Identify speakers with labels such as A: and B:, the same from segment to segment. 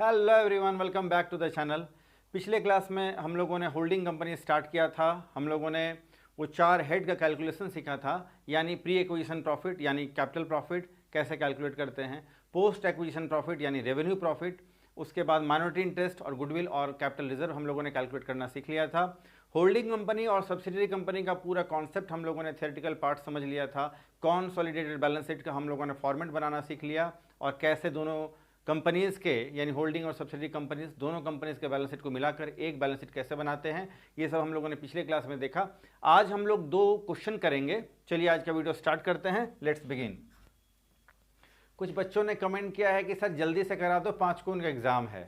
A: Hello everyone, welcome back to the channel. पिछले class में हम लोगों ने होल्डिंग कंपनी स्टार्ट किया था। हम लोगों ने वो 4 हेड का कैलकुलेशन सीखा था, यानी प्री एक्विजिशन प्रॉफिट यानी कैपिटल प्रॉफिट कैसे कैलकुलेट करते हैं, पोस्ट एक्विजिशन प्रॉफिट यानी रेवेन्यू प्रॉफिट, उसके बाद माइनॉरिटी इंटरेस्ट और गुडविल और कैपिटल रिजर्व हम लोगों ने कैलकुलेट करना सीख लिया था। होल्डिंग कंपनी और सब्सिडरी कंपनी का पूरा कॉन्सेप्ट हम लोगों ने थ्योरेटिकल पार्ट समझ लिया था। कॉन्सोलिडेटेड बैलेंस शीट का हम लोगों ने फॉर्मेट बनाना सीख लिया और कैसे दोनों कंपनीज़ के यानी होल्डिंग और सब्सिडरी कंपनीज दोनों कंपनीज के बैलेंस शीट को मिलाकर एक बैलेंस शीट कैसे बनाते हैं, ये सब हम लोगों ने पिछले क्लास में देखा। आज हम लोग 2 क्वेश्चन करेंगे। चलिए आज का वीडियो स्टार्ट करते हैं। Let's begin. कुछ बच्चों ने कमेंट किया है कि सर जल्दी से करा दो, 5 को उनका एग्ज़ाम है।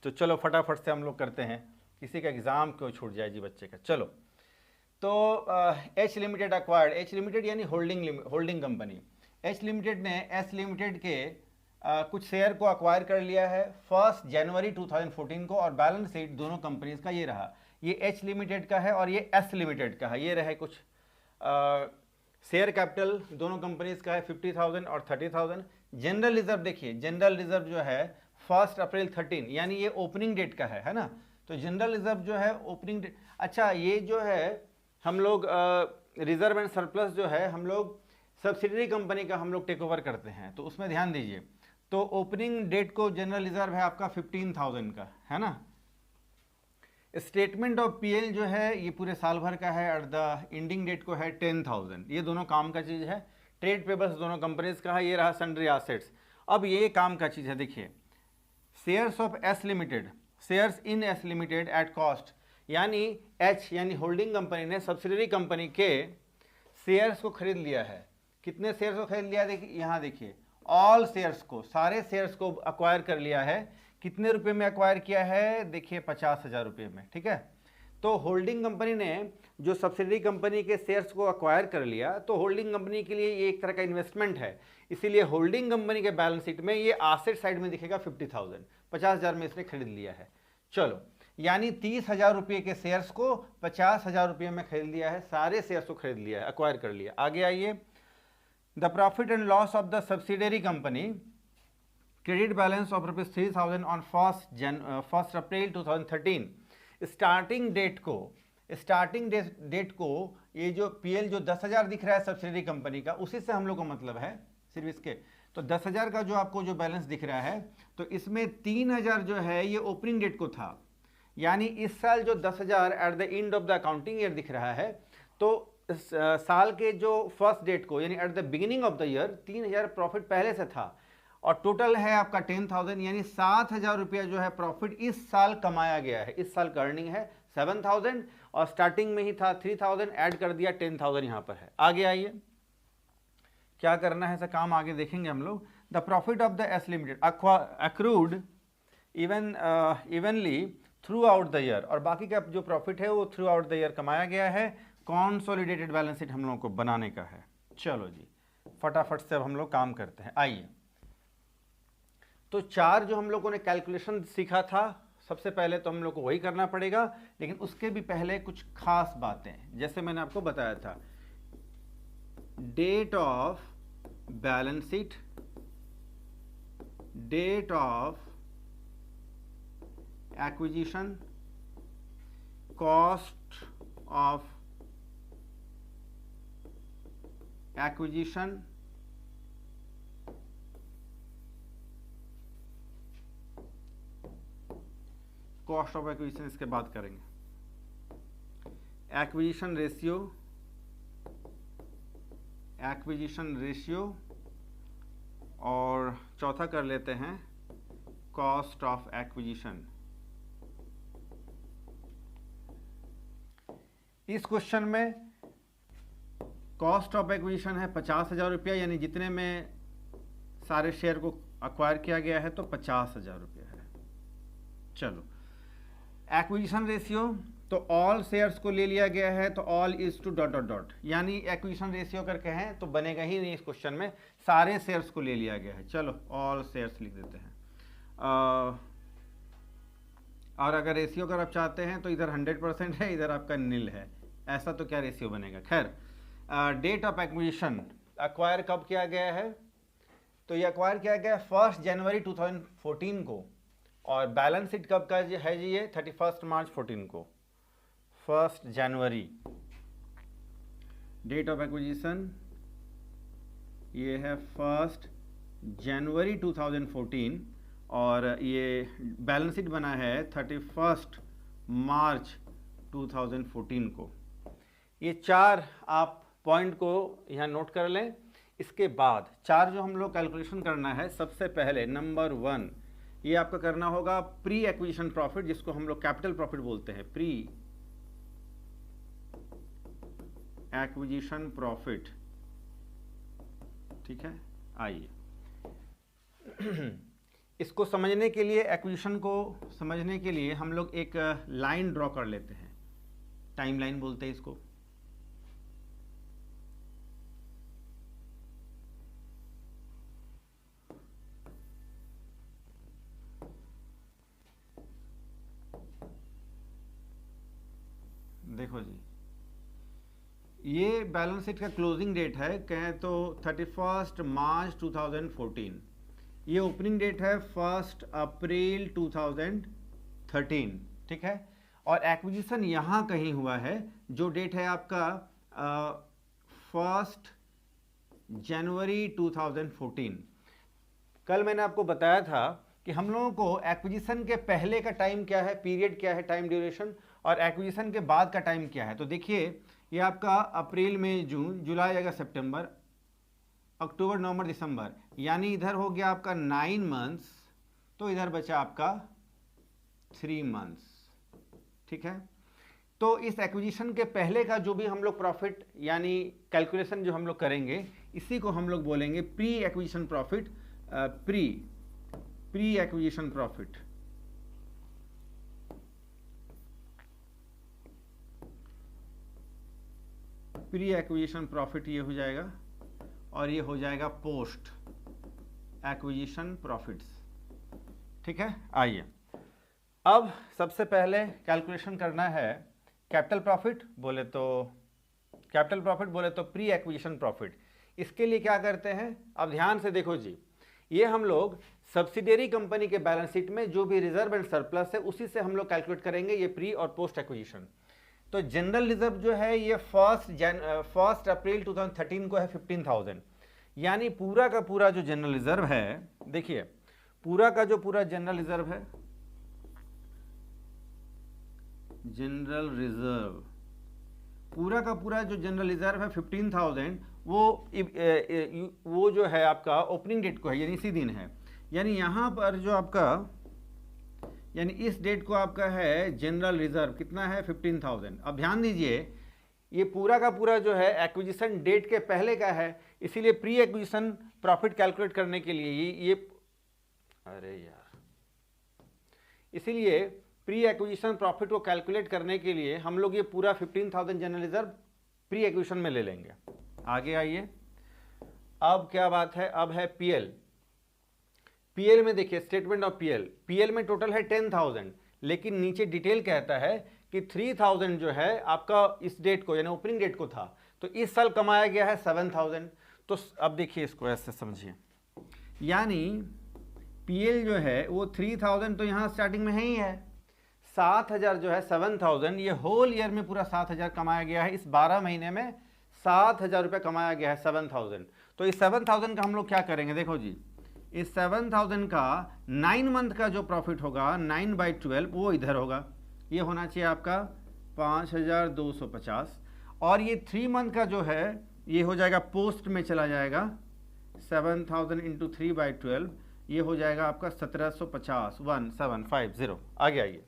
A: तो चलो फटाफट से हम लोग करते हैं, किसी का एग्ज़ाम क्यों छूट जाए जी बच्चे का। चलो तो H limited acquired, H limited यानी होल्डिंग कंपनी। एच लिमिटेड ने एस लिमिटेड के कुछ शेयर को अक्वायर कर लिया है 1 जनवरी 2014 को, और बैलेंस शीट दोनों कंपनीज का ये रहा। ये एच लिमिटेड का है और ये एस लिमिटेड का है। ये रहे कुछ शेयर कैपिटल दोनों कंपनीज का है 50,000 और 30,000। जनरल रिजर्व देखिए, जनरल रिजर्व जो है 1 अप्रैल 13 यानी ये ओपनिंग डेट का है ना। तो जनरल रिजर्व जो है ओपनिंग डेट। अच्छा, ये जो है हम लोग रिजर्व एंड सरप्लस जो है हम लोग सब्सिडरी कंपनी का हम लोग टेक ओवर करते हैं, तो उसमें ध्यान दीजिए। तो ओपनिंग डेट को जनरल रिजर्व है आपका 15,000 का, है ना। स्टेटमेंट ऑफ पीएल जो है ये पूरे साल भर का है और द एंडिंग डेट को है 10,000। ये दोनों काम का चीज़ है। ट्रेड पेपर्स दोनों कंपनीज का है। ये रहा सन्ड्री एसेट्स। अब ये काम का चीज़ है, देखिए shares of S limited, shares in S limited at cost, यानी एच यानी होल्डिंग कंपनी ने सब्सिडरी कंपनी के शेयर्स को खरीद लिया है। कितने शेयर्स को खरीद लिया, देखिए यहाँ देखिए, ऑल शेयर्स को, सारे शेयर्स को अक्वायर कर लिया है। कितने रुपए में अक्वायर किया है, देखिए 50,000 रुपये में, ठीक है। तो होल्डिंग कंपनी ने जो सब्सिडरी कंपनी के शेयर्स को अक्वायर कर लिया, तो होल्डिंग कंपनी के लिए ये एक तरह का इन्वेस्टमेंट है। इसीलिए होल्डिंग कंपनी के बैलेंस शीट में ये एसेट साइड में दिखेगा 50,000, 50,000 में इसने खरीद लिया है। चलो, यानी 30,000 रुपये के शेयर्स को 50,000 रुपये में खरीद लिया है, सारे शेयर्स को खरीद लिया है, अक्वायर कर लिया। आगे आइए, the profit and loss of the subsidiary company, credit balance of ₹3,000 on 1 April 2013। Starting date को ये जो पीएल जो 10,000 दिख रहा है सब्सिडरी कंपनी का, उसी से हम लोग को मतलब है सिर्फ इसके। तो 10,000 का जो आपको जो बैलेंस दिख रहा है, तो इसमें 3,000 जो है ये ओपनिंग डेट को था, यानी इस साल जो 10,000 at the end of the accounting year दिख रहा है, तो इस साल के जो फर्स्ट डेट को यानी at the beginning of the year 3,000 profit पहले से था, और टोटल है आपका 10,000, यानी 7,000 रुपया जो है प्रॉफिट इस साल कमाया गया है। इस साल का अर्निंग है 7,000 और स्टार्टिंग में ही था 3,000, ऐड कर दिया 10,000 यहाँ पर है। आगे आइए, क्या करना है, ऐसा काम आगे देखेंगे हम लोग। The profit of the S limited accrued evenly through out the year, और बाकी का जो प्रॉफिट है वो थ्रू आउट द ईयर कमाया गया है। कॉन्सोलिडेटेड बैलेंस शीट हम लोगों को बनाने का है। चलो जी, फटाफट से अब हम लोग काम करते हैं। आइए, तो 4 जो हम लोगों ने कैलकुलेशन सीखा था, सबसे पहले तो हम लोग को वही करना पड़ेगा, लेकिन उसके भी पहले कुछ खास बातें, जैसे मैंने आपको बताया था, date of balance sheet, date of acquisition, cost of acquisition, cost of acquisition इसके बाद करेंगे, एक्विजिशन रेशियो, और चौथा कर लेते हैं कॉस्ट ऑफ एक्विजिशन। इस क्वेश्चन में कॉस्ट ऑफ एक्विजिशन है 50,000 रुपया, यानी जितने में सारे शेयर को अक्वायर किया गया है तो 50,000 रुपया है। चलो, एक्विजिशन रेशियो, तो ऑल शेयर्स को ले लिया गया है, तो all is to dot dot dot, यानी एक्विजिशन रेशियो अगर कहें तो बनेगा ही नहीं इस क्वेश्चन में, सारे शेयर्स को ले लिया गया है। चलो ऑल शेयर्स लिख देते हैं। और अगर रेशियो अगर आप चाहते हैं तो इधर 100% है, इधर आपका नील है, ऐसा तो क्या रेशियो बनेगा। खैर, डेट ऑफ एक्विजिशन, अक्वायर कब किया गया है, तो ये अक्वायर किया गया 1 जनवरी 2014 को, और बैलेंस शीट कब का है जी? ये 31 मार्च 14 को, 1 जनवरी डेट ऑफ एक्विजिशन ये है 1 जनवरी 2014 और ये बैलेंस शीट बना है 31 मार्च 2014 को। ये 4 आप पॉइंट को यहाँ नोट कर लें। इसके बाद 4 जो हम लोग कैलकुलेशन करना है, सबसे पहले नंबर 1 ये आपका करना होगा प्री एक्विजिशन प्रॉफिट, जिसको हम लोग कैपिटल प्रॉफिट बोलते हैं, प्री एक्विजिशन प्रॉफिट। ठीक है, आइए इसको समझने के लिए, एक्विजिशन को समझने के लिए हम लोग एक लाइन ड्रॉ कर लेते हैं, टाइम लाइन बोलते हैं इसको। देखो जी, ये बैलेंस शीट का क्लोजिंग डेट है, कहें तो 31 मार्च 2014। ये ओपनिंग डेट है 1 अप्रैल 2013। ठीक है, और एक्विजिशन यहाँ कहीं हुआ है, जो डेट है आपका 1 जनवरी 2014। कल मैंने आपको बताया था कि हम लोगों को एक्विजिशन के पहले का टाइम क्या है, पीरियड क्या है, टाइम ड्यूरेशन, और एक्विजिशन के बाद का टाइम क्या है। तो देखिए, ये आपका अप्रैल, मई, जून, जुलाई, अगस्त, सितंबर, अक्टूबर, नवंबर, दिसंबर, यानी इधर हो गया आपका 9 मंथ्स, तो इधर बचा आपका 3 मंथ्स। ठीक है, तो इस एक्विजिशन के पहले का जो भी हम लोग प्रॉफिट यानी कैलकुलेशन जो हम लोग करेंगे, इसी को हम लोग बोलेंगे pre acquisition profit, pre acquisition profit. Pre acquisition profit ये हो जाएगा, और ये हो जाएगा पोस्ट एक्विजिशन प्रॉफिट्स। ठीक है, आइए अब सबसे पहले कैलकुलेशन करना है कैपिटल प्रॉफिट, बोले तो प्री एक्विजिशन प्रॉफिट। इसके लिए क्या करते हैं, अब ध्यान से देखो जी, ये हम लोग सब्सिडियरी कंपनी के बैलेंस शीट में जो भी रिजर्व एंड सरप्लस है, उसी से हम लोग कैलकुलेट करेंगे ये प्री और पोस्ट एक्विजिशन। तो जनरल रिजर्व जो है ये 1 अप्रैल 2013 को है 15,000, यानी पूरा का पूरा जो जनरल रिजर्व है, देखिए पूरा का जो पूरा जनरल रिजर्व है, जनरल रिजर्व पूरा का पूरा जो जनरल रिजर्व है 15,000, वो जो है आपका ओपनिंग डेट को है, यानी इसी दिन है, यानी यहाँ पर जो आपका, यानी इस डेट को आपका है जनरल रिजर्व कितना है 15,000। अब ध्यान दीजिए, ये पूरा का पूरा जो है एक्विजिशन डेट के पहले का है, इसीलिए प्री एक्विजिशन प्रॉफिट कैलकुलेट करने के लिए इसीलिए प्री एक्विजिशन प्रॉफिट को कैलकुलेट करने के लिए हम लोग ये पूरा 15,000 जनरल रिजर्व प्री एक्विजिशन में ले लेंगे। आगे आइए, अब क्या बात है, अब है पीएल। पीएल में देखिए, स्टेटमेंट ऑफ पीएल में टोटल है 10,000, लेकिन नीचे डिटेल कहता है कि 3,000 जो है आपका इस डेट को, यानी ओपनिंग डेट को था, तो इस साल कमाया गया है 7,000। तो अब देखिए, इसको ऐसे समझिए, यानी पीएल जो है वो 3,000 तो यहाँ स्टार्टिंग में ही है, 7,000 जो है 7,000, ये होल ईयर में पूरा 7,000 कमाया गया है, इस 12 महीने में 7,000 रुपये कमाया गया है, 7,000। तो इस 7,000 का हम लोग क्या करेंगे, देखो जी, इस 7,000 का 9 मंथ का जो प्रॉफिट होगा 9/12 वो इधर होगा, ये होना चाहिए आपका 5,250, और ये 3 मंथ का जो है ये हो जाएगा पोस्ट में चला जाएगा, 7,000 इंटू 3/12 ये हो जाएगा आपका 1,750, 1750। आगे आइए,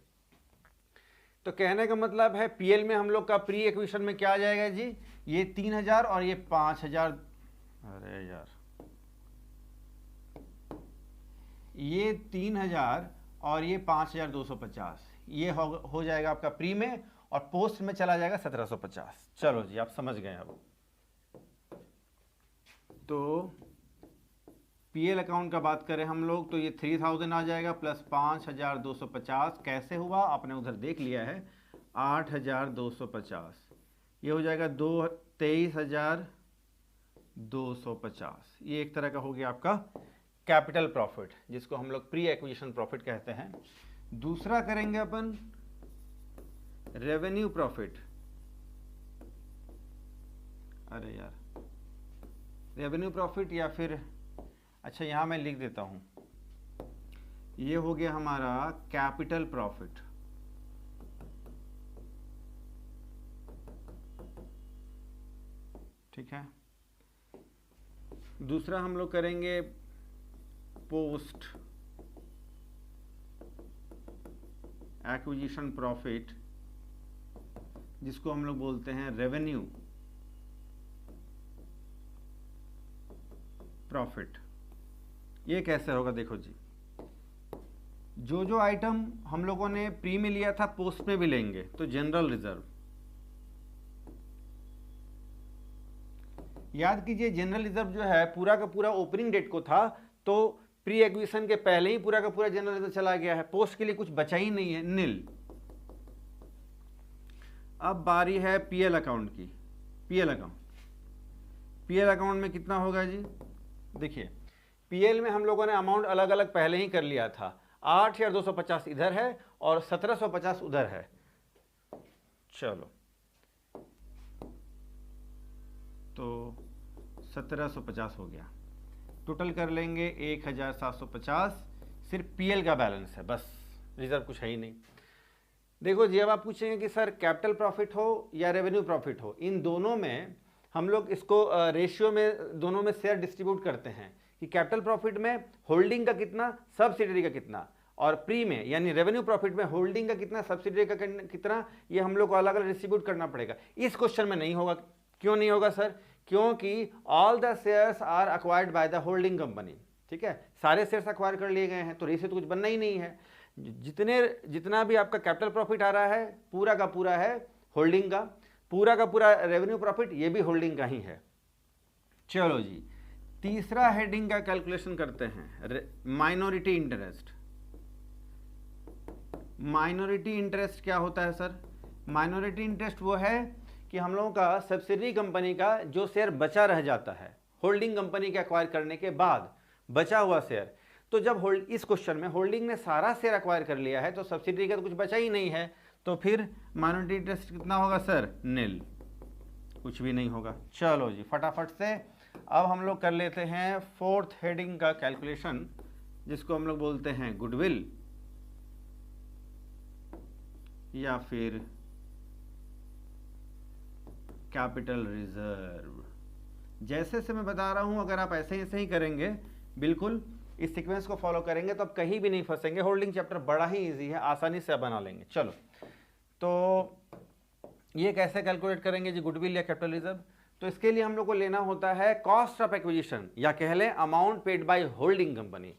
A: तो कहने का मतलब है पीएल में हम लोग का प्री एक्विजिशन में क्या आ जाएगा जी, ये 3,000 और ये 5,000, अरे यार, ये 3,000 और ये 5,250, ये हो जाएगा आपका प्री में, और पोस्ट में चला जाएगा 1,750। चलो जी, आप समझ गए। अब तो पीएल अकाउंट का बात करें हम लोग, तो ये 3,000 आ जाएगा प्लस 5,250, कैसे हुआ आपने उधर देख लिया है, 8,250, ये हो जाएगा 23,250। ये एक तरह का हो गया आपका कैपिटल प्रॉफिट, जिसको हम लोग प्री एक्विजिशन प्रॉफिट कहते हैं। दूसरा करेंगे अपन रेवेन्यू प्रॉफिट। अरे यार, रेवेन्यू प्रॉफिट या फिर अच्छा यहां मैं लिख देता हूं, ये हो गया हमारा कैपिटल प्रॉफिट। ठीक है। दूसरा हम लोग करेंगे पोस्ट एक्विजिशन प्रॉफिट, जिसको हम लोग बोलते हैं रेवेन्यू प्रॉफिट। ये कैसे होगा, देखो जी, जो आइटम हम लोगों ने प्री में लिया था पोस्ट में भी लेंगे, तो जनरल रिजर्व, याद कीजिए जनरल रिजर्व जो है पूरा का पूरा ओपनिंग डेट को था, तो प्री एक्विजिशन के पहले ही पूरा का पूरा जनरल रिजर्व चला गया है, पोस्ट के लिए कुछ बचा ही नहीं है, नील। अब बारी है पीएल अकाउंट की। पीएल अकाउंट में कितना होगा जी, देखिए पीएल में हम लोगों ने अमाउंट अलग अलग पहले ही कर लिया था, 8,250 इधर है और 1,750 उधर है। चलो तो 1,750 हो गया, टोटल कर लेंगे 1,750, सिर्फ पीएल का बैलेंस है, बस रिजर्व कुछ है ही नहीं। देखो जी, अब आप पूछेंगे कि सर कैपिटल प्रॉफिट हो या रेवेन्यू प्रॉफिट हो, इन दोनों में हम लोग इसको रेशियो में दोनों में शेयर डिस्ट्रीब्यूट करते हैं कि कैपिटल प्रॉफिट में होल्डिंग का कितना, सब्सिडरी का कितना, और प्री में यानी रेवेन्यू प्रॉफिट में होल्डिंग का कितना, सब्सिडरी का कितना, ये हम लोग को अलग अलग डिस्ट्रीब्यूट करना पड़ेगा। इस क्वेश्चन में नहीं होगा। क्यों नहीं होगा सर? क्योंकि all the shares are acquired by the holding company. ठीक है, सारे शेयर्स अक्वायर कर लिए गए हैं, तो रेशियो तो कुछ बनना ही नहीं है। जितना भी आपका कैपिटल प्रॉफिट आ रहा है पूरा का पूरा है होल्डिंग का, पूरा का पूरा रेवेन्यू प्रॉफिट ये भी होल्डिंग का ही है। चलो जी, तीसरा हेडिंग का कैलकुलेशन करते हैं, माइनॉरिटी इंटरेस्ट। माइनॉरिटी इंटरेस्ट क्या होता है सर? माइनॉरिटी इंटरेस्ट वो है कि हम लोगों का सब्सिडरी कंपनी का जो शेयर बचा रह जाता है होल्डिंग कंपनी के एक्वायर करने के बाद, बचा हुआ शेयर। तो जब इस क्वेश्चन में होल्डिंग ने सारा शेयर एक्वायर कर लिया है तो सब्सिडरी का तो कुछ बचा ही नहीं है, तो फिर माइनॉरिटी इंटरेस्ट कितना होगा सर? नील, कुछ भी नहीं होगा। चलो जी, फटाफट से अब हम लोग कर लेते हैं फोर्थ हेडिंग का कैलकुलेशन, जिसको हम लोग बोलते हैं गुडविल या फिर कैपिटल रिजर्व। जैसे से मैं बता रहा हूं, अगर आप ऐसे ही करेंगे, बिल्कुल इस सीक्वेंस को फॉलो करेंगे तो आप कहीं भी नहीं फंसेंगे। होल्डिंग चैप्टर बड़ा ही इजी है, आसानी से बना लेंगे। चलो, तो ये कैसे कैलकुलेट करेंगे जी गुडविल या कैपिटल रिजर्व? तो इसके लिए हम लोग को लेना होता है कॉस्ट ऑफ एक्विजिशन, या कह लें amount paid by holding company.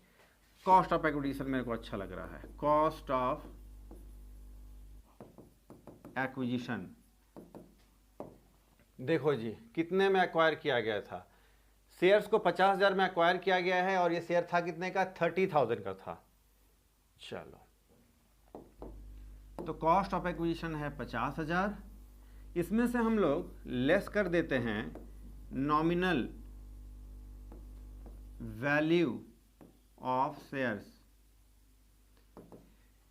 A: Cost of acquisition मेरे को अच्छा लग रहा है, कॉस्ट ऑफ एक्विजिशन। देखो जी, कितने में एक्वायर किया गया था? शेयर्स को 50,000 में एक्वायर किया गया है और ये शेयर था कितने का? 30,000 का था। चलो, तो कॉस्ट ऑफ एक्विजिशन है 50,000, इसमें से हम लोग लेस कर देते हैं नॉमिनल वैल्यू ऑफ शेयर्स।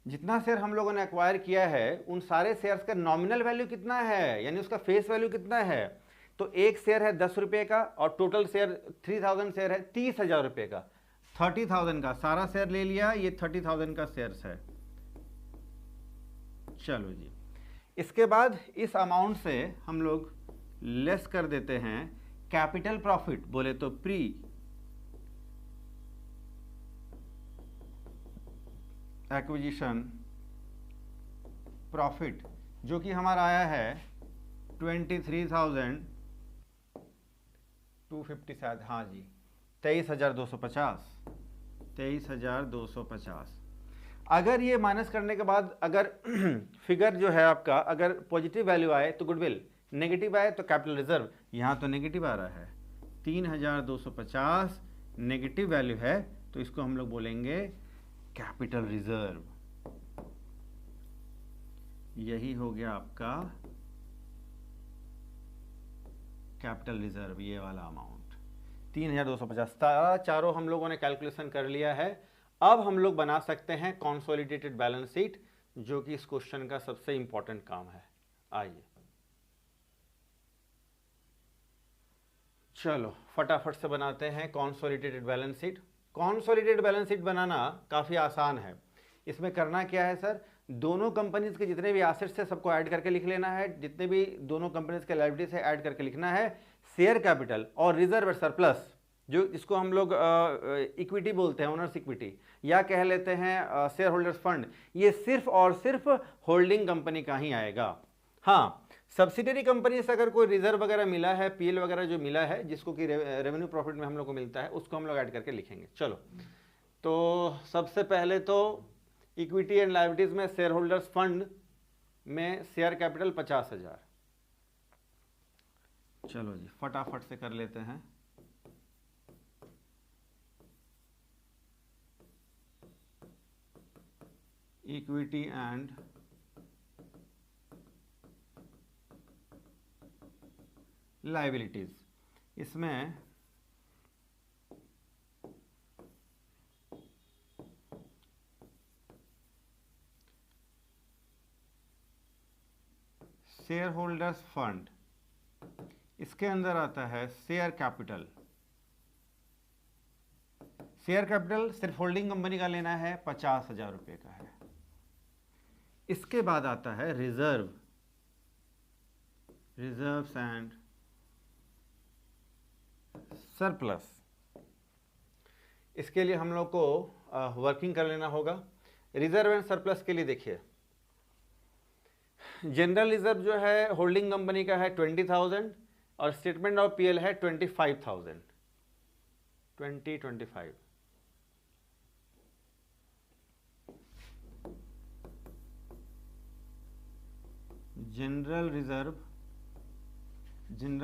A: जितना शेयर हम लोगों ने एक्वायर किया है उन सारे शेयर्स का नॉमिनल वैल्यू कितना है, यानी उसका फेस वैल्यू कितना है? तो एक शेयर है 10 रुपये का और टोटल शेयर 3000 शेयर है 30,000 रुपये का। 30,000 का सारा शेयर ले लिया, ये 30,000 का शेयर्स है। चलो जी, इसके बाद इस अमाउंट से हम लोग लेस कर देते हैं कैपिटल प्रॉफिट, बोले तो प्री एक्विजिशन प्रॉफिट, जो कि हमारा आया है 23,250 शायद, हाँ जी 23,250। 23,250। अगर ये माइनस करने के बाद अगर फिगर जो है आपका अगर पॉजिटिव वैल्यू आए तो गुडविल, नेगेटिव आए तो कैपिटल रिजर्व। यहाँ तो नेगेटिव आ रहा है, 3,250 नेगेटिव वैल्यू है, तो इसको हम लोग बोलेंगे कैपिटल रिजर्व। यही हो गया आपका कैपिटल रिजर्व, ये वाला अमाउंट। 3250। चारों हम लोगों ने कैलकुलेशन कर लिया है। अब हम लोग बना सकते हैं कॉन्सोलिडेटेड बैलेंस शीट, जो कि इस क्वेश्चन का सबसे इंपॉर्टेंट काम है। आइए चलो फटाफट से बनाते हैं consolidated balance sheet. Consolidated balance sheet बनाना काफ़ी आसान है। इसमें करना क्या है सर, दोनों कंपनीज के जितने भी एसेट्स है सबको ऐड करके लिख लेना है, जितने भी दोनों कंपनीज के लायबिलिटीज है ऐड करके लिखना है। शेयर कैपिटल और रिजर्व सरप्लस, जो इसको हम लोग इक्विटी बोलते हैं, ओनर्स इक्विटी, या कह लेते हैं शेयर होल्डर्स फंड, ये सिर्फ और सिर्फ होल्डिंग कंपनी का ही आएगा। हाँ, सब्सिडरी कंपनी से अगर कोई रिजर्व वगैरह मिला है, पीएल वगैरह जो मिला है, जिसको कि रेवेन्यू प्रॉफिट में हम लोग को मिलता है, उसको हम लोग ऐड करके लिखेंगे। चलो, तो सबसे पहले तो इक्विटी एंड लायबिलिटीज में शेयर होल्डर्स फंड में शेयर कैपिटल 50,000। चलो जी फटाफट से कर लेते हैं। इक्विटी एंड लायबिलिटीज, इसमें शेयर होल्डर्स फंड, इसके अंदर आता है शेयर कैपिटल। शेयर कैपिटल सिर्फ होल्डिंग कंपनी का लेना है, 50,000 रुपये का है। इसके बाद आता है रिजर्व्स एंड सरप्लस। इसके लिए हम लोग को वर्किंग कर लेना होगा। रिजर्व एंड सरप्लस के लिए देखिए, जनरल रिजर्व जो है होल्डिंग कंपनी का है 20,000 और स्टेटमेंट ऑफ पीएल है 25,000। 25 जनरल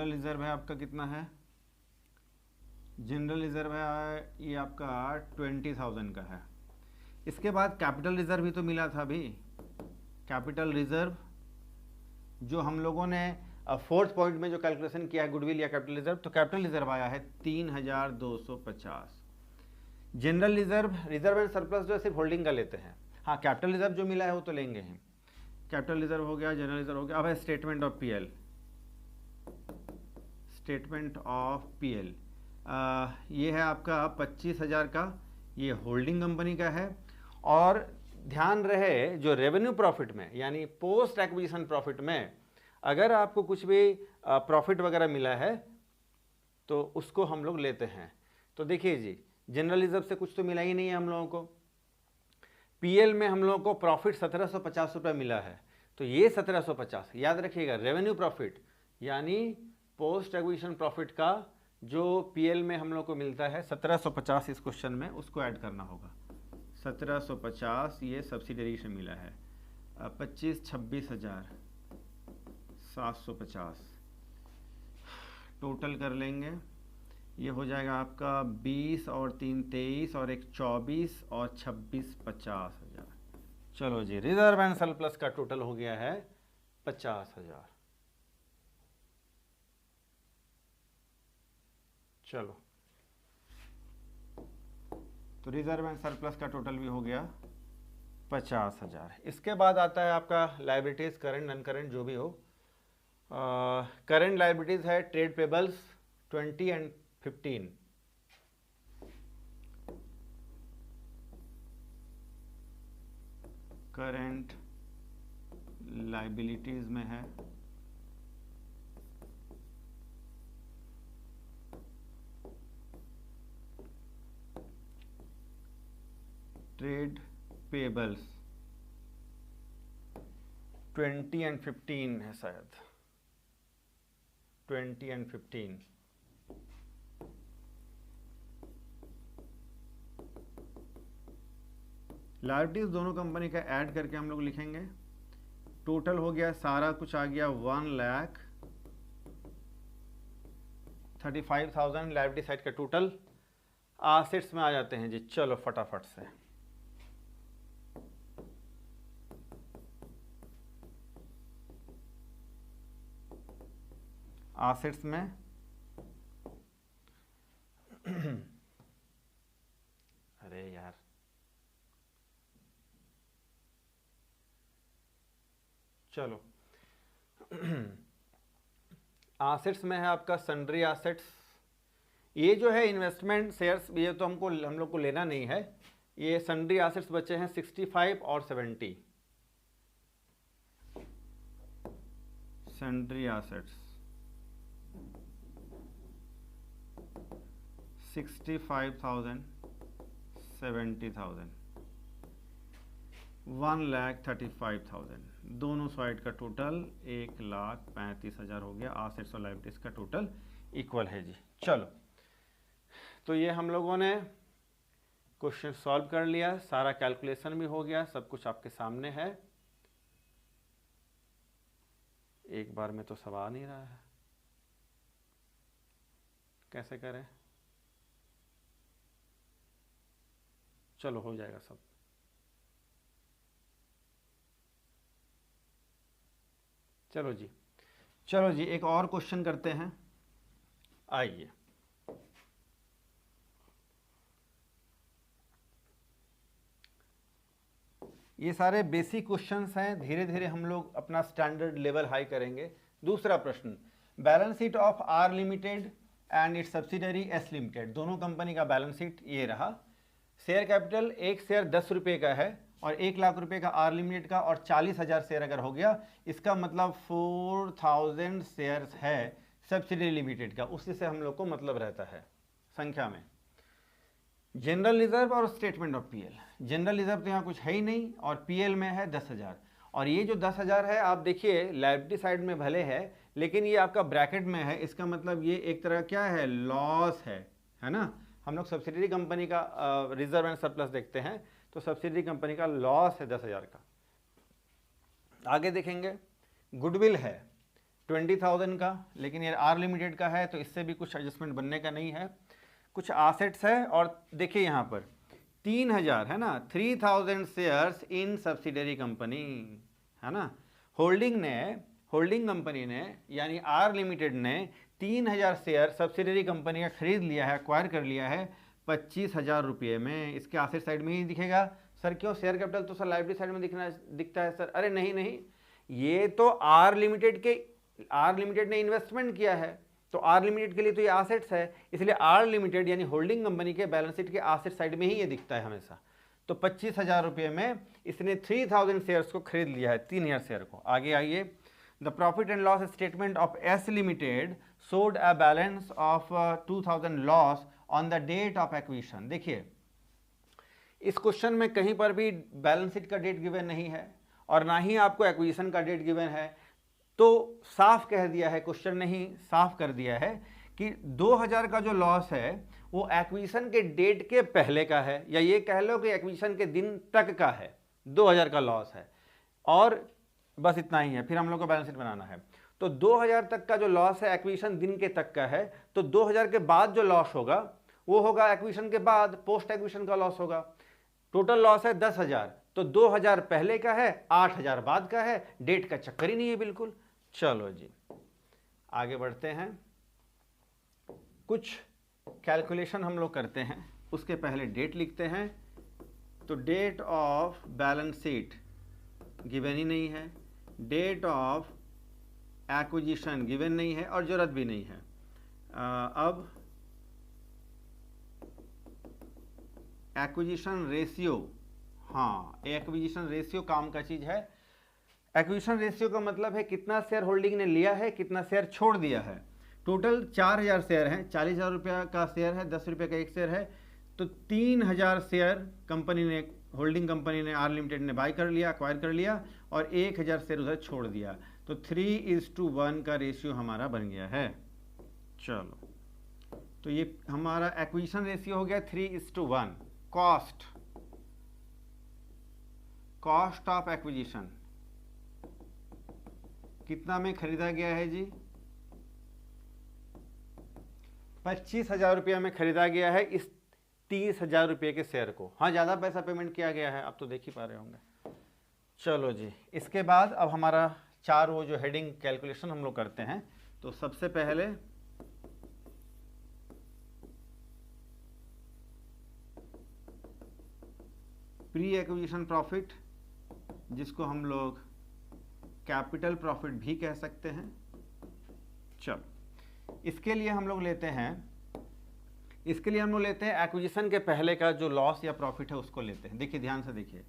A: रिजर्व है आपका कितना है, जनरल रिजर्व है ये आपका 20,000 का है। इसके बाद कैपिटल रिजर्व भी तो मिला था अभी, कैपिटल रिजर्व जो हम लोगों ने फोर्थ पॉइंट में जो कैलकुलेशन किया है गुडविल या कैपिटल रिजर्व, तो कैपिटल रिजर्व आया है 3,250। जनरल रिजर्व एंड सरप्लस जो है सिर्फ होल्डिंग का लेते हैं। हाँ, कैपिटल रिजर्व जो मिला है वो तो लेंगे ही। कैपिटल रिजर्व हो गया, जनरल रिजर्व हो गया। अब है statement of PL. Statement of PL ये है आपका 25,000 का, ये होल्डिंग कंपनी का है। और ध्यान रहे जो रेवेन्यू प्रॉफिट में यानी पोस्ट एक्विजिशन प्रॉफिट में अगर आपको कुछ भी प्रॉफिट वगैरह मिला है तो उसको हम लोग लेते हैं। तो देखिए जी, जनरल रिजर्व से कुछ तो मिला ही नहीं है हम लोगों को। पीएल में हम लोगों को प्रॉफिट 1750 रुपये मिला है, तो ये 1750 याद रखिएगा, रेवेन्यू प्रॉफिट यानी पोस्ट एक्विजिशन प्रॉफिट का जो पीएल में हम लोग को मिलता है 1750 इस क्वेश्चन में, उसको ऐड करना होगा। 1750 ये सब्सिडरी से मिला है। 26,000,750 टोटल कर लेंगे, ये हो जाएगा आपका 20 और 3 23 और 1 24 और 26 50,000। चलो जी, रिजर्व एंड सरप्लस का टोटल हो गया है 50,000। चलो, तो रिजर्व एंड सरप्लस का टोटल भी हो गया 50,000। इसके बाद आता है आपका लायबिलिटीज, करंट नॉन करंट जो भी हो। करंट लायबिलिटीज है trade payables 20 and 15। Current liabilities में है ट्रेड पेबल्स 20 एंड 15 है शायद, 20 एंड 15। लायबिलिटीज दोनों कंपनी का ऐड करके हम लोग लिखेंगे। टोटल हो गया, सारा कुछ आ गया 1,35,000 लायबिलिटी साइड का टोटल। एसेट्स में आ जाते हैं जी, चलो फटाफट से। एसेट्स में अरे यार, चलो एसेट्स में है आपका सन्ड्री एसेट्स। ये जो है इन्वेस्टमेंट शेयर्स, ये तो हम लोग को लेना नहीं है। ये सन्ड्री एसेट्स बचे हैं 65 और 70। सन्ड्री एसेट्स 65,000, 70,000, 1,35,000, दोनों साइड का टोटल 1,35,000 हो गया। एसेट्स और लायबिलिटीज का टोटल इक्वल है जी। चलो, तो ये हम लोगों ने क्वेश्चन सॉल्व कर लिया, सारा कैलकुलेशन भी हो गया, सब कुछ आपके सामने है। एक बार में तो सब आ नहीं रहा है, कैसे करें? चलो हो जाएगा सब। चलो जी, एक और क्वेश्चन करते हैं, आइए। ये सारे बेसिक क्वेश्चंस हैं, धीरे धीरे हम लोग अपना स्टैंडर्ड लेवल हाई करेंगे। दूसरा प्रश्न, balance sheet of R limited and its subsidiary S limited, दोनों कंपनी का बैलेंस शीट ये रहा। शेयर कैपिटल, एक शेयर 10 रुपये का है और 1 लाख रुपए का आर लिमिटेड का, और 40,000 शेयर अगर हो गया, इसका मतलब 4,000 शेयर्स है सब्सिडरी लिमिटेड का। उसी से हम लोग को मतलब रहता है संख्या में। जनरल रिजर्व और statement of PL, general reserve तो यहाँ कुछ है ही नहीं, और पीएल में है 10,000। और ये जो 10,000 है, आप देखिए लायबिलिटी साइड में भले है, लेकिन ये आपका ब्रैकेट में है, इसका मतलब ये एक तरह क्या है, लॉस है ना। हम लोग सब्सिडरी कंपनी का रिजर्व एंड सरप्लस देखते हैं, तो सब्सिडरी कंपनी का लॉस है 10,000 का। आगे देखेंगे, गुडविल है 20,000 का, लेकिन ये आर लिमिटेड का है, तो इससे भी कुछ एडजस्टमेंट बनने का नहीं है। कुछ एसेट्स है, और देखिए यहाँ पर 3,000 है ना, 3,000 शेयर्स इन सब्सिडरी कंपनी है ना। होल्डिंग कंपनी ने यानी आर लिमिटेड ने 3,000 शेयर सब्सिडरी कंपनी का खरीद लिया है, एक्वायर कर लिया है 25,000 रुपये में। इसके एसेट साइड में ही दिखेगा। सर क्यों, शेयर कैपिटल तो सर लायबिलिटी साइड में दिखता है सर। अरे नहीं, ये तो आर लिमिटेड ने इन्वेस्टमेंट किया है, तो आर लिमिटेड के लिए तो ये एसेट्स है, इसलिए आर लिमिटेड यानी होल्डिंग कंपनी के बैलेंस शीट के एसेट साइड में ही ये दिखता है हमेशा। तो 25,000 रुपये में इसने 3,000 शेयर्स को खरीद लिया है, 3,000 शेयर को। आगे आइए, the profit and loss statement of S limited showed a balance of 2,000 loss on the date of acquisition. देखिए, इस क्वेश्चन में कहीं पर भी बैलेंस शीट का डेट गिवन नहीं है, और ना ही आपको एक्विजिशन का डेट गिवन है। तो साफ कह दिया है क्वेश्चन ने ही, साफ कर दिया है कि 2,000 का जो लॉस है वो एक्विजिशन के डेट के पहले का है, या ये कह लो कि एक्विजिशन के दिन तक का है, 2,000 का लॉस है। और बस इतना ही है, फिर हम लोग को बैलेंस शीट बनाना है। तो 2,000 तक का जो लॉस है एक्विजिशन दिन के तक का है, तो 2,000 के बाद जो लॉस होगा वो होगा एक्विजिशन के बाद, पोस्ट एक्विजिशन का लॉस होगा। टोटल लॉस है 10,000, तो 2,000 पहले का है, 8,000 बाद का है, डेट का चक्कर ही नहीं है बिल्कुल। चलो जी, आगे बढ़ते हैं। कुछ कैलकुलेशन हम लोग करते हैं, उसके पहले डेट लिखते हैं। तो date of balance sheet given ही नहीं है, डेट ऑफ एक्विजिशन गिवन नहीं है, और जरूरत भी नहीं है। अब एक्विजिशन रेशियो, हाँ एक्विजिशन रेशियो काम का चीज है। एक्विजिशन रेशियो का मतलब है कितना शेयर होल्डिंग ने लिया है, कितना शेयर छोड़ दिया है। टोटल 4,000 शेयर हैं, 40,000 रुपया का शेयर है, 10 रुपये का एक शेयर है, तो 3,000 शेयर कंपनी ने, होल्डिंग कंपनी ने, आर लिमिटेड ने बाय कर लिया, एक्वायर कर लिया, और 1,000 शेयर उधर छोड़ दिया। तो 3:1 का रेशियो हमारा बन गया है। चलो, तो ये हमारा एक्विजिशन रेशियो हो गया 3:1। कॉस्ट ऑफ एक्विजिशन कितना में खरीदा गया है जी, 25,000 रुपया में खरीदा गया है इस 30,000 रुपये के शेयर को। हाँ, ज़्यादा पैसा पेमेंट किया गया है, आप तो देख ही पा रहे होंगे। चलो जी, इसके बाद अब हमारा 4 वो जो हेडिंग कैलकुलेशन हम लोग करते हैं। तो सबसे पहले प्री एक्विजिशन प्रॉफिट, जिसको हम लोग कैपिटल प्रॉफिट भी कह सकते हैं। चलो इसके लिए हम लोग लेते हैं एक्विजिशन के पहले का जो लॉस या प्रॉफिट है उसको लेते हैं। देखिए ध्यान से देखिए,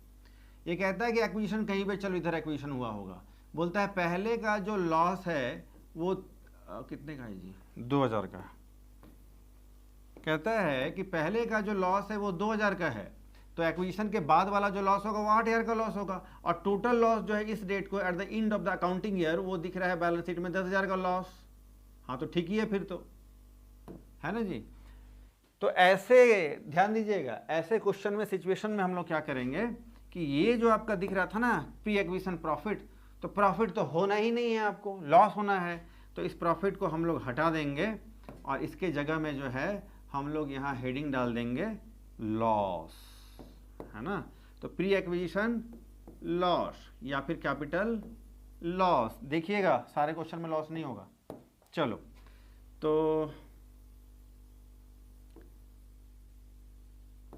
A: ये कहता है कि एक्विजिशन कहीं पे, चलो इधर एक्विजिशन हुआ होगा, बोलता है पहले का जो लॉस है वो कितने का है जी, 2000 का। कहता है कि पहले का जो लॉस है वो 2000 का है, तो एक्विजिशन के बाद वाला जो लॉस होगा वो 8000 का लॉस होगा, और टोटल लॉस जो है इस डेट को at the end of the accounting year वो दिख रहा है बैलेंस शीट में 10,000 का लॉस। हाँ तो ठीक ही है फिर तो, है ना जी। तो ऐसे ध्यान दीजिएगा, ऐसे क्वेश्चन में, सिचुएशन में हम लोग क्या करेंगे कि ये जो आपका दिख रहा था ना प्री एक्विजिशन प्रॉफिट, तो प्रॉफिट तो होना ही नहीं है, आपको लॉस होना है, तो इस प्रॉफिट को हम लोग हटा देंगे और इसके जगह में जो है हम लोग यहाँ हेडिंग डाल देंगे लॉस, है ना। तो प्री एक्विजिशन लॉस या फिर कैपिटल लॉस, देखिएगा सारे क्वेश्चन में लॉस नहीं होगा। चलो तो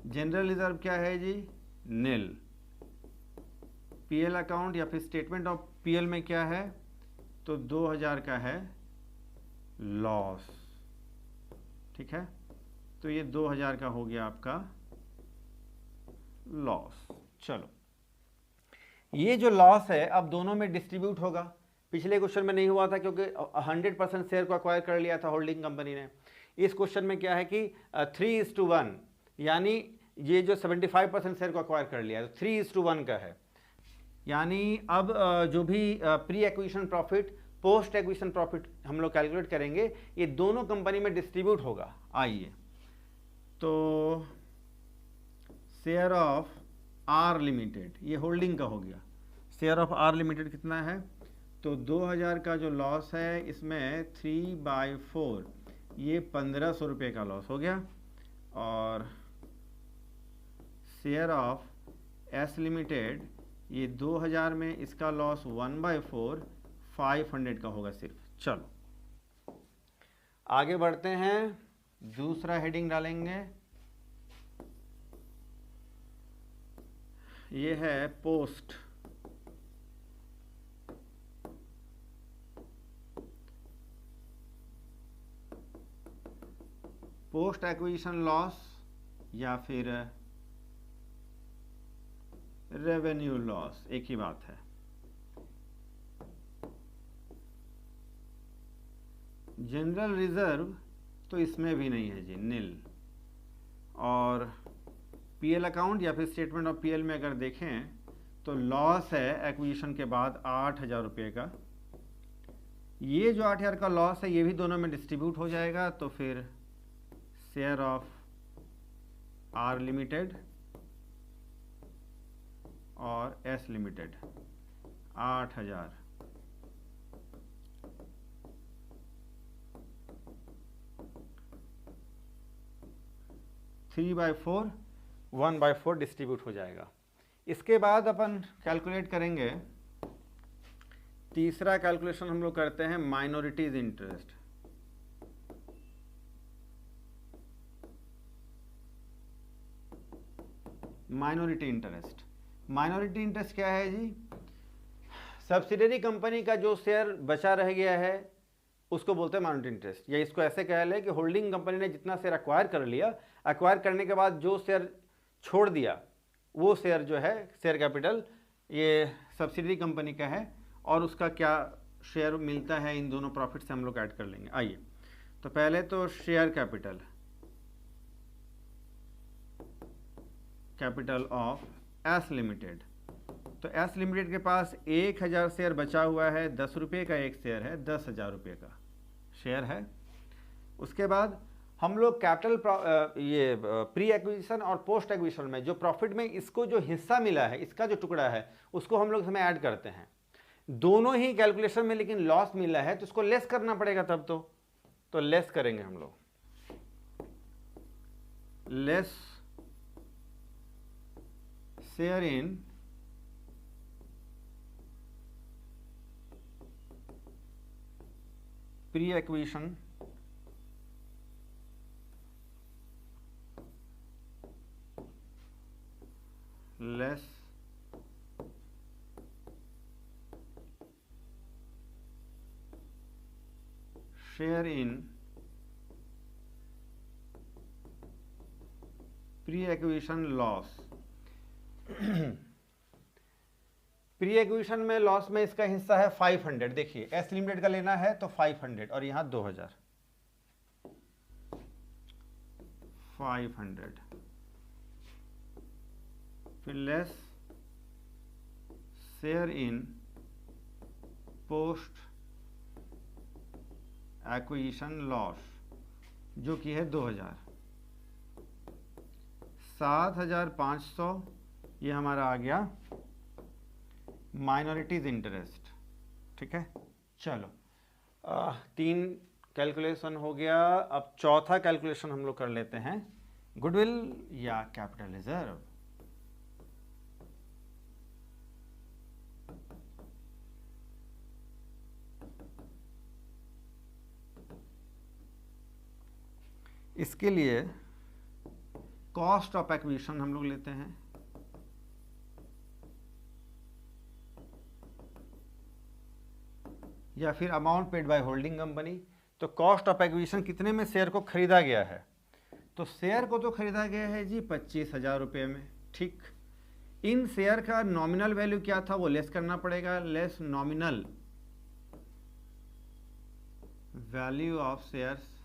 A: जनरल रिजर्व क्या है जी, नील। पीएल अकाउंट या फिर स्टेटमेंट ऑफ पीएल में क्या है, तो 2000 का है लॉस, ठीक है। तो ये 2000 का हो गया आपका लॉस। चलो ये जो लॉस है अब दोनों में डिस्ट्रीब्यूट होगा, पिछले क्वेश्चन में नहीं हुआ था क्योंकि 100% शेयर को अक्वायर कर लिया था होल्डिंग कंपनी ने। इस क्वेश्चन में क्या है कि 3:1, यानी ये जो 75% शेयर को अक्वायर कर लिया तो 3:1 का है, यानी अब जो भी pre acquisition profit post acquisition profit हम लोग कैलकुलेट करेंगे, ये दोनों कंपनी में डिस्ट्रीब्यूट होगा। आइए तो शेयर ऑफ आर लिमिटेड, ये होल्डिंग का हो गया, शेयर ऑफ आर लिमिटेड कितना है, तो 2000 का जो लॉस है इसमें 3/4 ये 1500 रुपये का लॉस हो गया, और शेयर ऑफ एस लिमिटेड ये 2000 में इसका लॉस 1/4 500 का होगा सिर्फ। चलो आगे बढ़ते हैं, दूसरा हेडिंग डालेंगे, ये है पोस्ट एक्विजिशन लॉस या फिर रेवेन्यू लॉस, एक ही बात है। जनरल रिजर्व तो इसमें भी नहीं है जी, नील। और पीएल अकाउंट या फिर स्टेटमेंट ऑफ पीएल में अगर देखें तो लॉस है एक्विजिशन के बाद 8000 रुपये का, ये जो 8000 का लॉस है ये भी दोनों में डिस्ट्रीब्यूट हो जाएगा, तो फिर शेयर ऑफ आर लिमिटेड और S limited 8000, three by four 1/4 distribute हो जाएगा। इसके बाद अपन कैलकुलेट करेंगे, तीसरा कैलकुलेशन हम लोग करते हैं माइनॉरिटीज इंटरेस्ट। माइनॉरिटी इंटरेस्ट क्या है जी, सब्सिडरी कंपनी का जो शेयर बचा रह गया है उसको बोलते हैं माइनॉरिटी इंटरेस्ट, या इसको ऐसे कह लें कि होल्डिंग कंपनी ने जितना शेयर एक्वायर कर लिया, एक्वायर करने के बाद जो शेयर छोड़ दिया वो शेयर जो है शेयर कैपिटल ये सब्सिडरी कंपनी का है, और उसका क्या शेयर मिलता है इन दोनों प्रॉफिट से हम लोग ऐड कर लेंगे। आइए तो पहले तो share capital of S limited, तो एस लिमिटेड के पास 1000 शेयर बचा हुआ है, 10 रुपये का एक शेयर है, 10,000 रुपये का शेयर है। उसके बाद हम लोग कैपिटल ये प्री एक्विजिशन और पोस्ट एक्विजिशन में जो प्रॉफिट में इसको जो हिस्सा मिला है, इसका जो टुकड़ा है उसको हम लोग इसमें ऐड करते हैं, दोनों ही कैलकुलेशन में लेकिन लॉस मिला है तो उसको लेस करना पड़ेगा तब तो लेस करेंगे हम लोग, less share in pre acquisition less share in pre acquisition loss. Pre acquisition में लॉस में इसका हिस्सा है 500। देखिए एस लिमिटेड का लेना है तो 500 और यहां 2000, 500 फिर less share in post acquisition loss जो कि है 2000, 7500 ये हमारा आ गया माइनॉरिटीज इंटरेस्ट। ठीक है, चलो 3 कैलकुलेशन हो गया। अब चौथा कैलकुलेशन हम लोग कर लेते हैं, गुडविल या कैपिटल रिजर्व। इसके लिए कॉस्ट ऑफ एक्विजिशन हम लोग लेते हैं, या फिर amount paid by holding company. तो कॉस्ट ऑफ एक्विजिशन कितने में शेयर को खरीदा गया है, तो शेयर को तो खरीदा गया है जी 25,000 रुपये में। ठीक, इन शेयर का नॉमिनल वैल्यू क्या था वो लेस करना पड़ेगा, less nominal value of shares,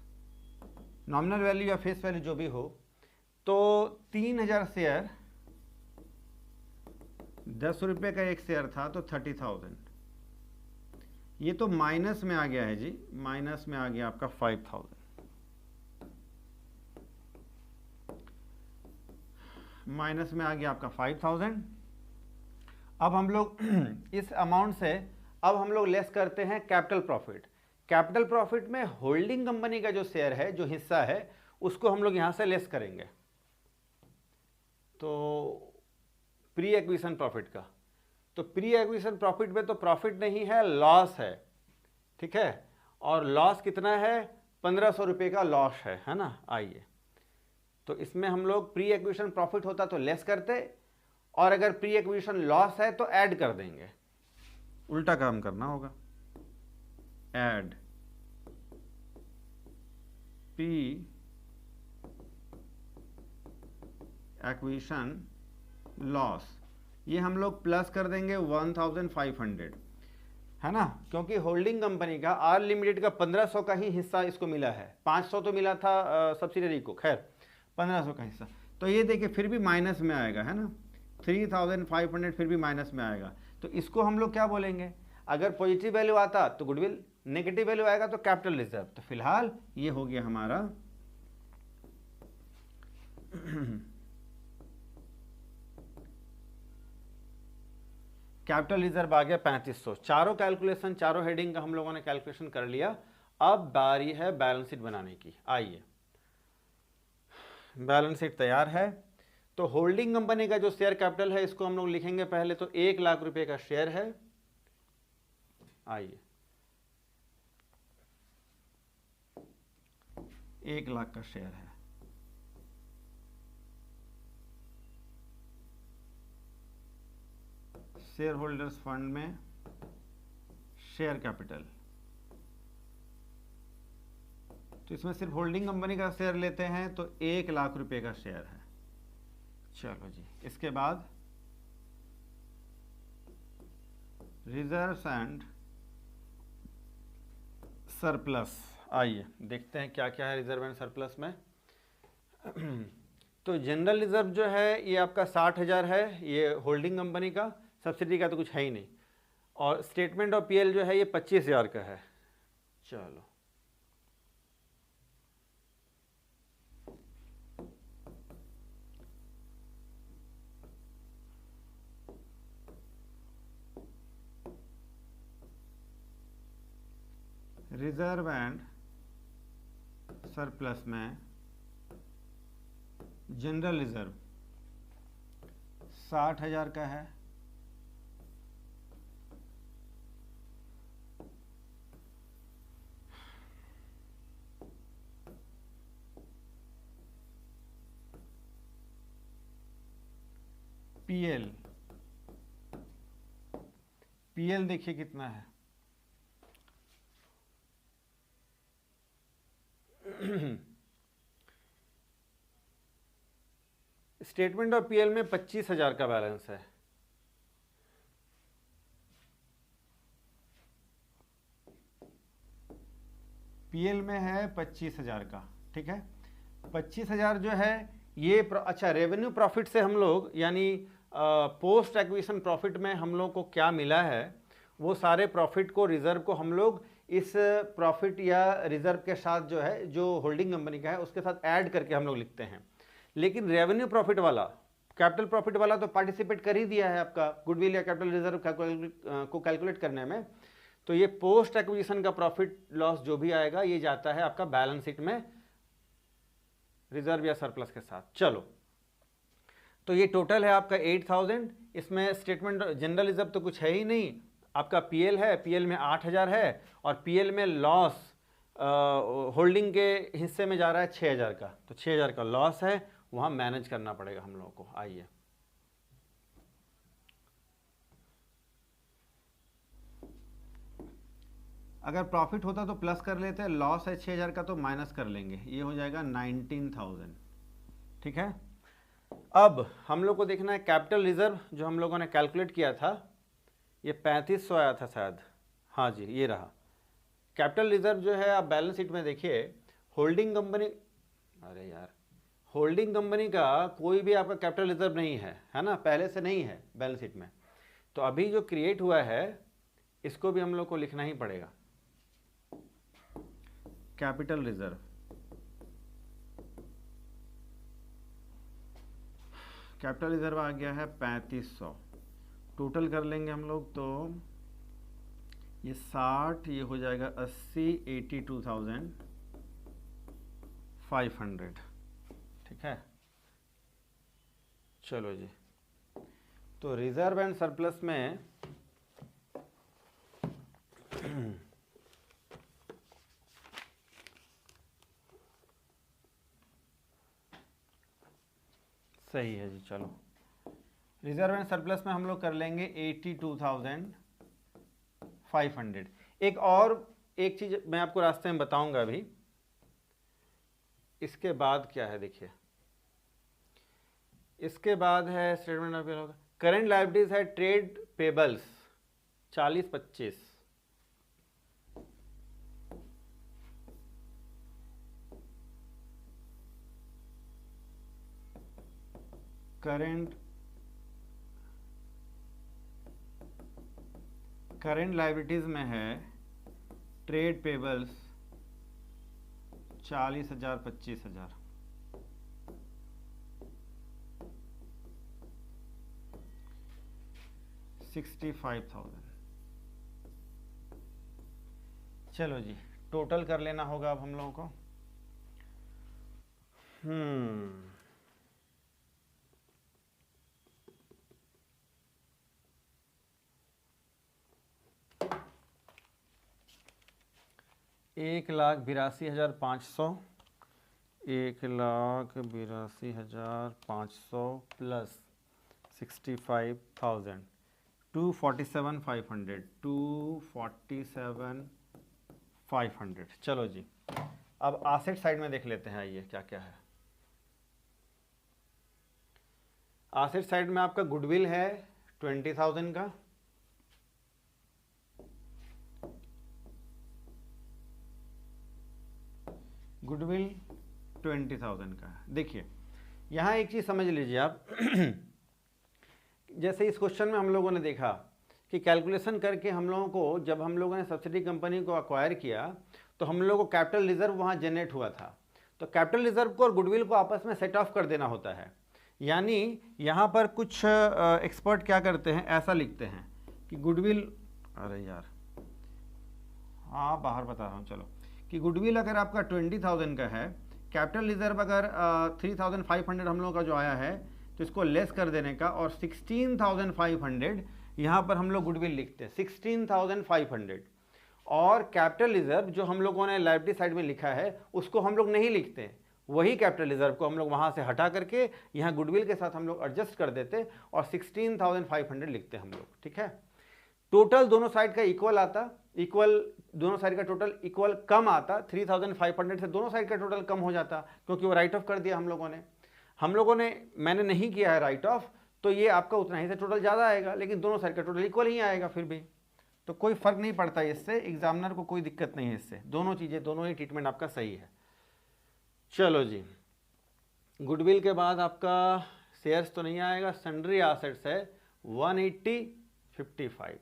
A: nominal value या फेस वैल्यू जो भी हो। तो 3000 शेयर, 10 रुपये का एक शेयर था तो 30,000। ये तो माइनस में आ गया है जी, माइनस में आ गया आपका 5000, माइनस में आ गया आपका 5000। अब हम लोग इस अमाउंट से अब हम लोग लेस करते हैं कैपिटल प्रॉफिट। कैपिटल प्रॉफिट में होल्डिंग कंपनी का जो शेयर है, जो हिस्सा है, उसको हम लोग यहां से लेस करेंगे। तो प्री एक्विजिशन प्रॉफिट का, तो प्री एक्विजिशन प्रॉफिट में तो प्रॉफिट नहीं है, लॉस है। ठीक है, और लॉस कितना है, 1500 रुपये का लॉस है ना। आइए, तो इसमें हम लोग प्री एक्विजिशन प्रॉफिट होता तो लेस करते, और अगर प्री एक्विजिशन लॉस है तो ऐड कर देंगे, उल्टा काम करना होगा। ऐड प्री एक्विजिशन लॉस, ये हम लोग प्लस कर देंगे 1500, है ना, क्योंकि होल्डिंग कंपनी का आर लिमिटेड का 1500 का ही हिस्सा इसको मिला है। 500 तो मिला था सब्सिडरी को, खैर 1500 का हिस्सा। तो ये देखिए फिर भी माइनस में आएगा, है ना, 3500 फिर भी माइनस में आएगा। तो इसको हम लोग क्या बोलेंगे, अगर पॉजिटिव वैल्यू आता तो गुडविल, नेगेटिव वैल्यू आएगा तो कैपिटल रिजर्व। तो फिलहाल ये हो गया हमारा कैपिटल रिजर्व आ गया 3500। चारों कैलकुलेशन, चारों हेडिंग का हम लोगों ने कैलकुलेशन कर लिया। अब बारी है बैलेंस शीट बनाने की। आइए, बैलेंस शीट तैयार है। तो होल्डिंग कंपनी का जो शेयर कैपिटल है इसको हम लोग लिखेंगे पहले। तो 1 लाख रुपए का शेयर है। आइए, 1 लाख का शेयर है। शेयर होल्डर्स फंड में शेयर कैपिटल, तो इसमें सिर्फ होल्डिंग कंपनी का शेयर लेते हैं तो 1 लाख रुपए का शेयर है। चलो जी, इसके बाद रिजर्व्स एंड सरप्लस। आइए देखते हैं क्या क्या है रिजर्व एंड सरप्लस में। तो जनरल रिजर्व जो है ये आपका 60,000 है, ये होल्डिंग कंपनी का, सब्सिडी का तो कुछ है ही नहीं। और स्टेटमेंट ऑफ पीएल जो है ये 25,000 का है। चलो, रिजर्व एंड सरप्लस में जनरल रिजर्व 60,000 का है। पीएल, पीएल देखिए कितना है, स्टेटमेंट ऑफ पीएल में 25,000 का बैलेंस है। पीएल में है 25,000 का, ठीक है। 25,000 जो है ये अच्छा रेवेन्यू प्रॉफिट से हम लोग यानी पोस्ट एक्विजिशन प्रॉफिट में हम लोग को क्या मिला है, वो सारे प्रॉफिट को रिजर्व को हम लोग इस प्रॉफिट या रिजर्व के साथ जो है जो होल्डिंग कंपनी का है उसके साथ ऐड करके हम लोग लिखते हैं। लेकिन रेवेन्यू प्रॉफिट वाला, कैपिटल प्रॉफिट वाला तो पार्टिसिपेट कर ही दिया है आपका गुडविल या कैपिटल रिजर्व को कैलकुलेट करने में। तो ये पोस्ट एक्विजिशन का प्रॉफिट लॉस जो भी आएगा ये जाता है आपका बैलेंस शीट में रिजर्व या सरप्लस के साथ। चलो, तो ये टोटल है आपका 8,000। इसमें स्टेटमेंट जनरल रिजर्व तो कुछ है ही नहीं, आपका पीएल है, पीएल में 8,000 है और पीएल में लॉस होल्डिंग के हिस्से में जा रहा है 6,000 का, तो 6,000 का लॉस है, वहाँ मैनेज करना पड़ेगा हम लोगों को। आइए, अगर प्रॉफिट होता तो प्लस कर लेते हैं, लॉस है 6,000 का तो माइनस कर लेंगे, ये हो जाएगा 19,000, ठीक है। अब हम लोग को देखना है कैपिटल रिजर्व जो हम लोगों ने कैलकुलेट किया था, ये 3500 आया था शायद, हाँ जी ये रहा। कैपिटल रिजर्व जो है आप बैलेंस शीट में देखिए, होल्डिंग कंपनी, अरे यार होल्डिंग कंपनी का कोई भी आपका कैपिटल रिजर्व नहीं है ना, पहले से नहीं है बैलेंस शीट में। तो अभी जो क्रिएट हुआ है इसको भी हम लोग को लिखना ही पड़ेगा, कैपिटल रिजर्व। कैपिटल रिजर्व आ गया है 3500, टोटल कर लेंगे हम लोग तो ये 60, ये हो जाएगा 80, 82,500, ठीक है। चलो जी, तो रिजर्व एंड सरप्लस में सही है जी। चलो, रिजर्व एंड सरप्लस में हम लोग कर लेंगे 82,500। एक चीज मैं आपको रास्ते में बताऊंगा अभी, इसके बाद क्या है देखिए, इसके बाद है स्टेटमेंट ऑफ करंट लायबिलिटीज है ट्रेड पेबल्स 40-25, करंट लायबिलिटीज में है ट्रेड पेबल्स 40,000 25,000, $65,000। चलो जी, टोटल कर लेना होगा अब हम लोगों को। 1,82,500, 1,82,500 प्लस 65,000, 247,500, 247,500। चलो जी, अब एसेट साइड में देख लेते हैं, आइए क्या क्या है। एसेट साइड में आपका गुडविल है 20,000 का, गुडविल 20,000 का। देखिए यहाँ एक चीज़ समझ लीजिए आप जैसे इस क्वेश्चन में हम लोगों ने देखा कि कैलकुलेशन करके हम लोगों को, जब हम लोगों ने सब्सिडी कंपनी को एक्वायर किया तो हम लोगों को कैपिटल रिजर्व वहाँ जनरेट हुआ था, तो कैपिटल रिजर्व को और गुडविल को आपस में सेट ऑफ कर देना होता है। यानी यहाँ पर कुछ एक्सपर्ट क्या करते हैं, ऐसा लिखते हैं कि गुडविल, अरे यार हाँ बाहर बता रहा हूँ, चलो, कि गुडविल अगर आपका 20,000 का है, कैपिटल रिजर्व अगर 3,500 हम लोगों का जो आया है तो इसको लेस कर देने का, और 16,500 यहाँ पर हम लोग गुडविल लिखते हैं 16,500, और कैपिटल रिजर्व जो हम लोगों ने लायबिलिटी साइड में लिखा है उसको हम लोग नहीं लिखते, वही कैपिटल रिजर्व को हम लोग वहाँ से हटा करके यहाँ गुडविल के साथ हम लोग एडजस्ट कर देते और 16,500 लिखते हम लोग, ठीक है। टोटल दोनों साइड का इक्वल आता, इक्वल दोनों साइड का टोटल इक्वल कम आता, 3,500 से दोनों साइड का टोटल कम हो जाता, क्योंकि वो राइट ऑफ कर दिया हम लोगों ने मैंने नहीं किया है राइट ऑफ, तो ये आपका उतना ही से टोटल ज़्यादा आएगा, लेकिन दोनों साइड का टोटल इक्वल ही आएगा फिर भी, तो कोई फर्क नहीं पड़ता इससे, एग्जामिनर को कोई दिक्कत नहीं है इससे, दोनों चीज़ें, दोनों ही ट्रीटमेंट आपका सही है। चलो जी, गुडविल के बाद आपका शेयर्स तो नहीं आएगा, सन्ड्री एसेट्स है 180.55,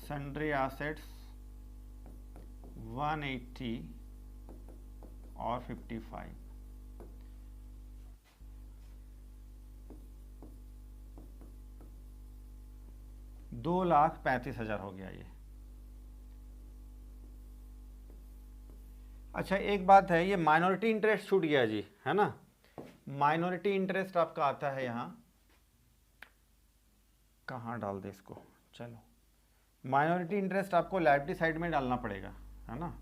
A: सन्ड्री एसेट्स 180 और 55, $2,35,000 हो गया ये। अच्छा एक बात है, ये माइनॉरिटी इंटरेस्ट छूट गया जी, है ना। माइनॉरिटी इंटरेस्ट आपका आता है यहाँ, कहाँ डाल दे इसको, चलो माइनॉरिटी इंटरेस्ट आपको लायबिलिटी साइड में डालना पड़ेगा, है ना।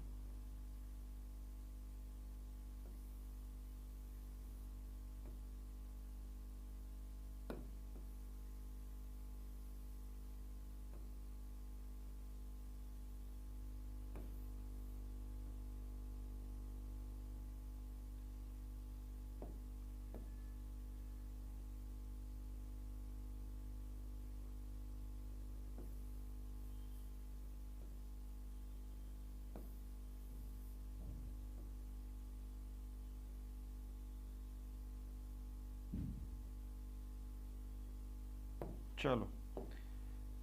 A: चलो,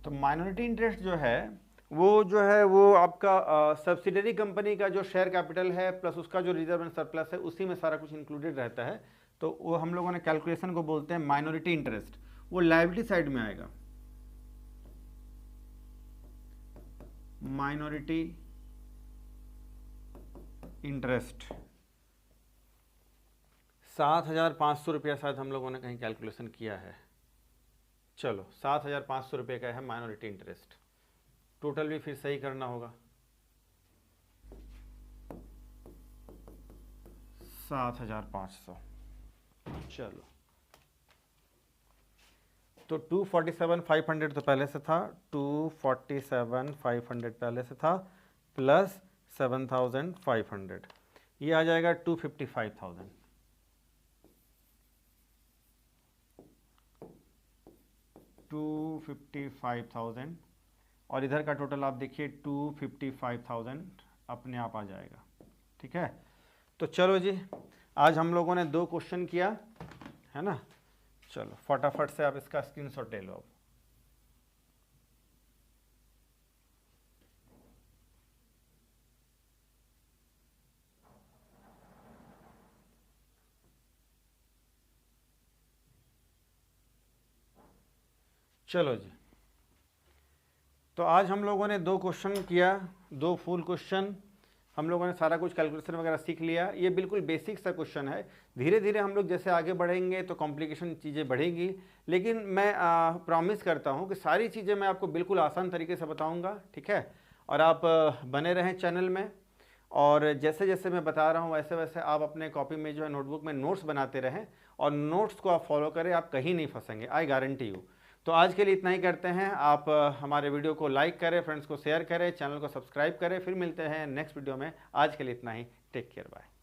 A: तो माइनॉरिटी इंटरेस्ट जो है वो आपका सब्सिडरी कंपनी का जो शेयर कैपिटल है प्लस उसका जो रिजर्व एंड सरप्लस है, उसी में सारा कुछ इंक्लूडेड रहता है, तो वो हम लोगों ने कैलकुलेशन को बोलते हैं माइनॉरिटी इंटरेस्ट, वो लायबिलिटी साइड में आएगा। माइनॉरिटी इंटरेस्ट 7,500 रुपया शायद हम लोगों ने कहीं कैलकुलेशन किया है। चलो 7,500 रुपये का है माइनॉरिटी इंटरेस्ट, टोटल भी फिर सही करना होगा, 7,500। चलो तो 247,500 तो पहले से था, 247,500 पहले से था प्लस 7,500, ये आ जाएगा 255,000। 255,000 और इधर का टोटल आप देखिए 255,000 अपने आप आ जाएगा, ठीक है। तो चलो जी, आज हम लोगों ने 2 क्वेश्चन किया, है ना। चलो फटाफट से आप इसका स्क्रीनशॉट ले लो। चलो जी, तो आज हम लोगों ने 2 क्वेश्चन किया, 2 फुल क्वेश्चन, हम लोगों ने सारा कुछ कैलकुलेशन वगैरह सीख लिया। ये बिल्कुल बेसिक सा क्वेश्चन है, धीरे धीरे हम लोग जैसे आगे बढ़ेंगे तो कॉम्प्लिकेशन चीज़ें बढ़ेंगी, लेकिन मैं प्रॉमिस करता हूँ कि सारी चीज़ें मैं आपको बिल्कुल आसान तरीके से बताऊँगा, ठीक है। और आप बने रहें चैनल में, और जैसे जैसे मैं बता रहा हूँ वैसे वैसे आप अपने कॉपी में जो है नोटबुक में नोट्स बनाते रहें, और नोट्स को आप फॉलो करें, आप कहीं नहीं फंसेंगे, आई गारंटी यू। तो आज के लिए इतना ही करते हैं, आप हमारे वीडियो को लाइक करें, फ्रेंड्स को शेयर करें, चैनल को सब्सक्राइब करें, फिर मिलते हैं नेक्स्ट वीडियो में। आज के लिए इतना ही, टेक केयर, बाय।